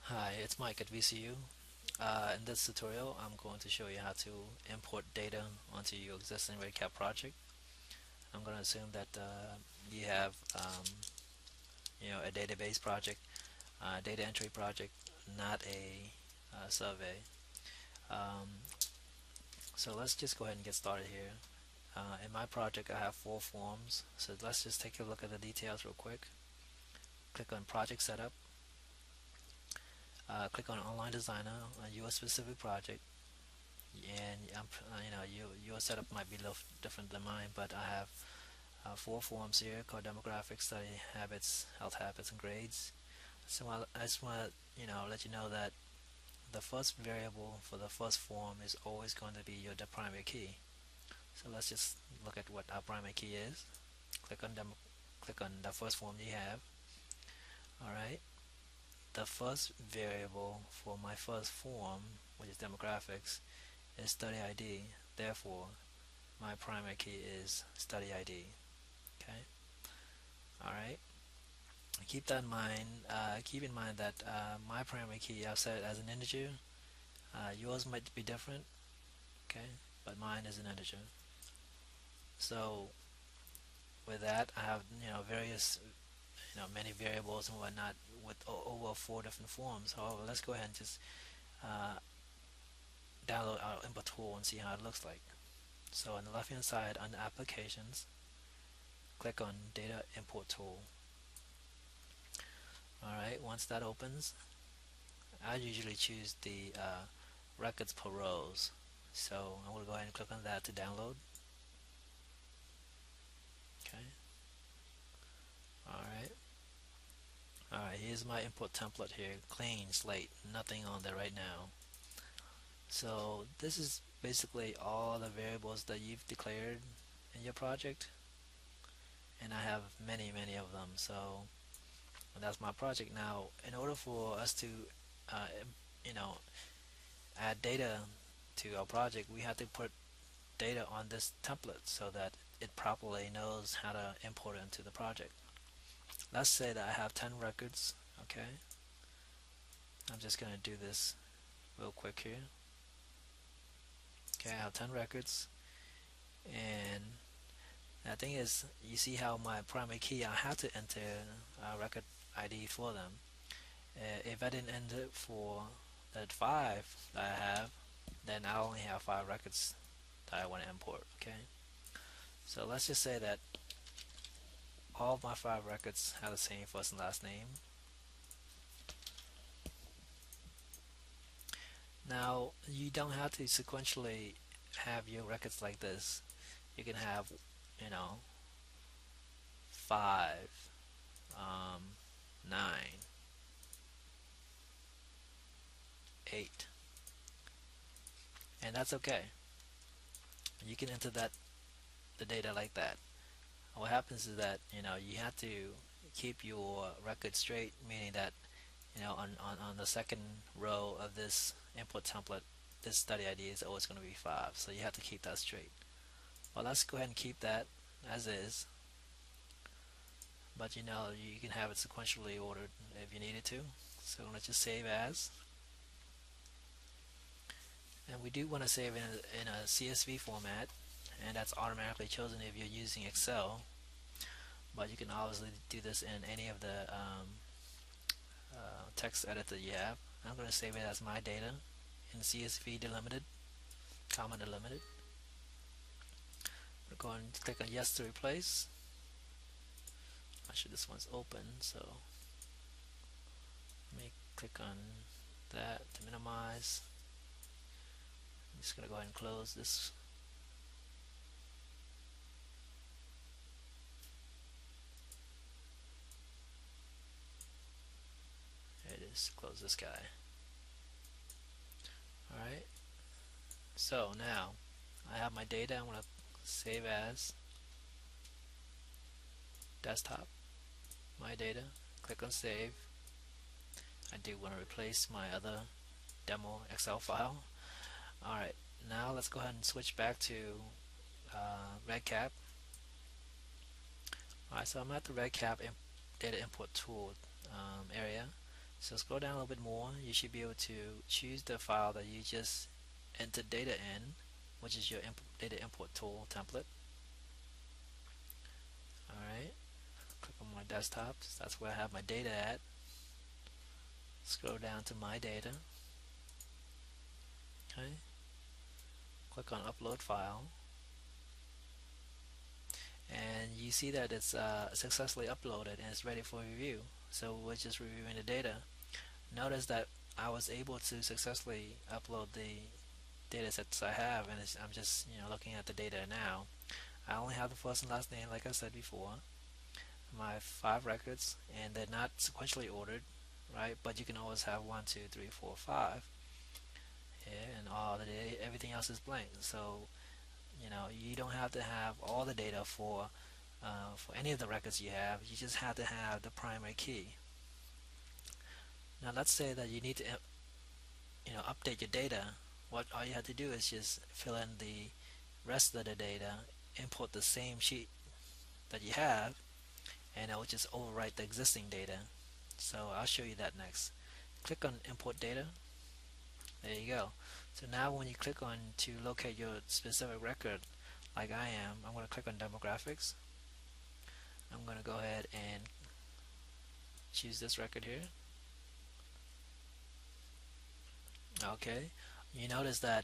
Hi, it's Mike at VCU. In this tutorial, I'm going to show you how to import data onto your existing REDCap project. I'm going to assume that you have, a database project, data entry project, not a survey. Um, so let's just go ahead and get started here. In my project, I have 4 forms. So let's just take a look at the details real quick. Click on Project Setup. Click on Online Designer on your specific project. And your setup might be a little different than mine, but I have 4 forms here called demographics, study habits, health habits, and grades. So I just want to let you know that the first variable for the first form is always going to be the primary key. So let's just look at what our primary key is. Click on the first form you have. All right. The first variable for my first form, which is demographics, is study ID. Therefore, my primary key is study ID. Okay. All right. Keep that in mind. Keep in mind that my primary key I've set it as an integer. Yours might be different. Okay, but mine is an integer. So with that, I have various many variables and whatnot with over 4 different forms. However, let's go ahead and just uh, download our input tool and see how it looks like. So on the left hand side under applications, click on data import tool. Alright, once that opens, I usually choose the records per rows. So I'm going to go ahead and click on that to download. Okay. Alright. Alright, here's my import template here. Clean slate, nothing on there right now. So this is basically all the variables that you've declared in your project. And I have many of them. So that's my project. Now, in order for us to uh, you know add data to our project, we have to put data on this template so that it properly knows how to import it into the project. Let's say that I have 10 records. Okay, I'm just gonna do this real quick here. Okay, I have 10 records, and the thing is, you see how my primary key, I have to enter a record ID for them. If I didn't enter for that 5 that I have, then I only have 5 records that I want to import. Okay, so let's just say that all of my 5 records have the same first and last name. Now, you don't have to sequentially have your records like this. You can have, you know, 5, 9, 8, and that's okay. You can enter the data like that. What happens is that you have to keep your record straight, meaning that on the second row of this input template, this study ID is always going to be 5, so you have to keep that straight. Well, let's go ahead and keep that as is, but you can have it sequentially ordered if you needed to. So let's just save as, and we do want to save in a CSV format, and that's automatically chosen if you're using Excel, but you can obviously do this in any of the text editor you have. I'm going to save it as my data in CSV delimited, comma delimited. We're going to click on yes to replace. Actually, this one's open, so let me click on that to minimize. I'm just going to go ahead and close this. There it is. Close this guy. Alright, so now I have my data. I'm going to save as desktop, my data, click on save. I do want to replace my other demo Excel file. Alright, now let's go ahead and switch back to REDCap. Alright, so I'm at the REDCap data import tool area. So scroll down a little bit more. You should be able to choose the file that you just entered data in, which is your data import tool template. Alright, click on my desktop. That's where I have my data at. Scroll down to my data. Okay, click on upload file, and you see that it's successfully uploaded and it's ready for review. So we're just reviewing the data. Notice that I was able to successfully upload the data sets I have, and I'm just looking at the data now. I only have the first and last name, like I said before, my 5 records, and they're not sequentially ordered, right? But you can always have 1, 2, 3, 4, 5, yeah, and all the data, everything else is blank. So you don't have to have all the data for any of the records you have. You just have to have the primary key. Now let's say that you need to update your data. What all you have to do is just fill in the rest of the data, import the same sheet that you have, and it will just overwrite the existing data. So I'll show you that next. Click on import data. There you go. So now when you click on to locate your specific record, like I am, I'm going to click on demographics. I'm going to go ahead and choose this record here. Okay, you notice that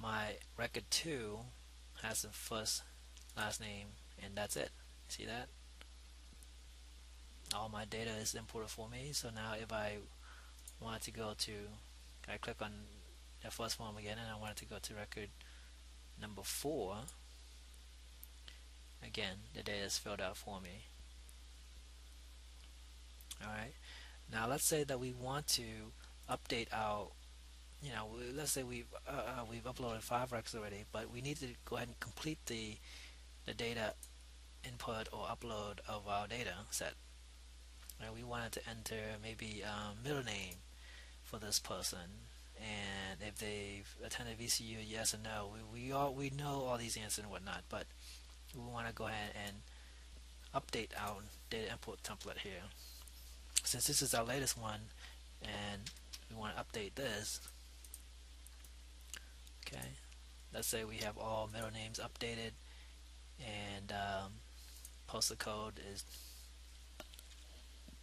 my record 2 has the first, last name, and that's it. See that? All my data is imported for me. So now if I want to go to, I click on the first form again, and I want to go to record number 4. Again, the data is filled out for me. Alright, now let's say that we want to update our, let's say we've uploaded 5 records already, but we need to go ahead and complete the data input or upload of our data set. And we wanted to enter maybe middle name for this person, and if they've attended VCU, yes or no. We know all these answers and whatnot, but we want to go ahead and update our data import template here. Since this is our latest one, and we want to update this, okay, let's say we have all middle names updated, and postal code is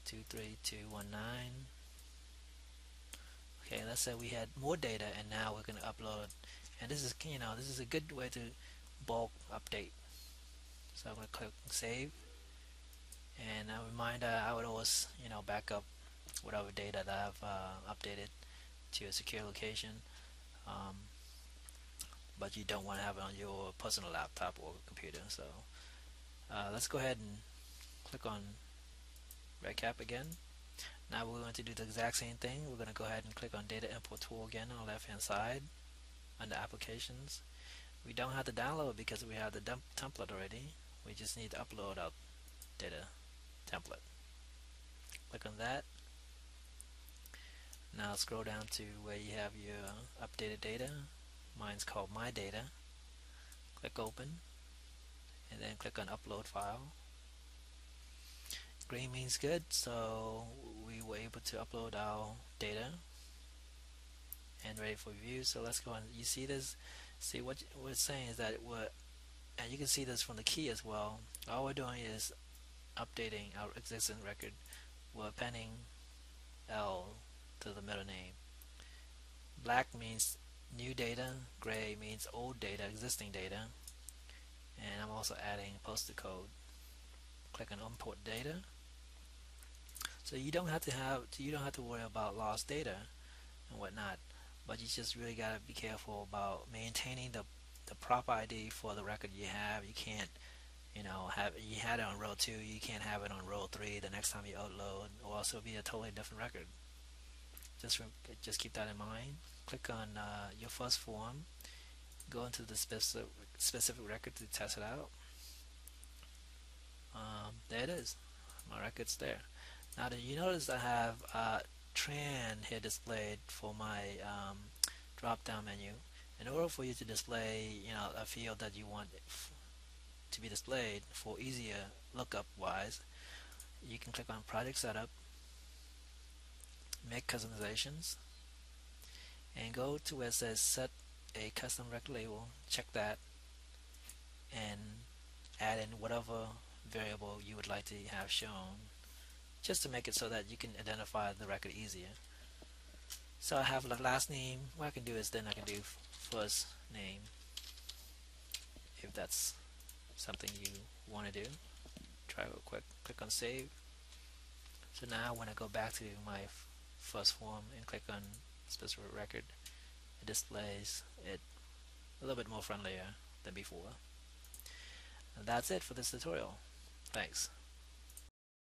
23219. Okay, let's say we had more data, and now we're going to upload, and this is a good way to bulk update. So I'm going to click save, and a reminder, I would always back up whatever data that I've updated to a secure location, but you don't want to have it on your personal laptop or computer. So let's go ahead and click on REDCap again. Now we're going to do the exact same thing. We're going to go ahead and click on data import tool again on the left hand side under applications. We don't have to download because we have the template already. We just need to upload our data template. Click on that. Now scroll down to where you have your updated data. Mine's called my data. Click open, and then click on upload file. Green means good, so we were able to upload our data and ready for review. So let's go on. You see this? See what it's saying is that and you can see this from the key as well. All we're doing is updating our existing record. We're appending L to the middle name. Black means new data, gray means old data, existing data, and I'm also adding postal code. Click on import data. So you don't have to worry about lost data and whatnot, but you just really gotta be careful about maintaining the proper ID for the record you have. You can't you had it on row 2, you can't have it on row 3 the next time you upload, or else it'll be a totally different record. Just keep that in mind. Click on your first form, go into the specific record to test it out. There it is, my record's there. Now you notice I have Tran here displayed for my drop down menu. In order for you to display a field that you want to be displayed for easier lookup wise, you can click on project setup, make customizations and go to where it says set a custom record label. Check that and add in whatever variable you would like to have shown, just to make it so that you can identify the record easier. So I have the last name. What I can do is then I can do first name, if that's something you want to do. Try real quick, click on save. So now when I go back to my first form and click on specific record, it displays it a little bit more friendlier than before. And that's it for this tutorial. Thanks.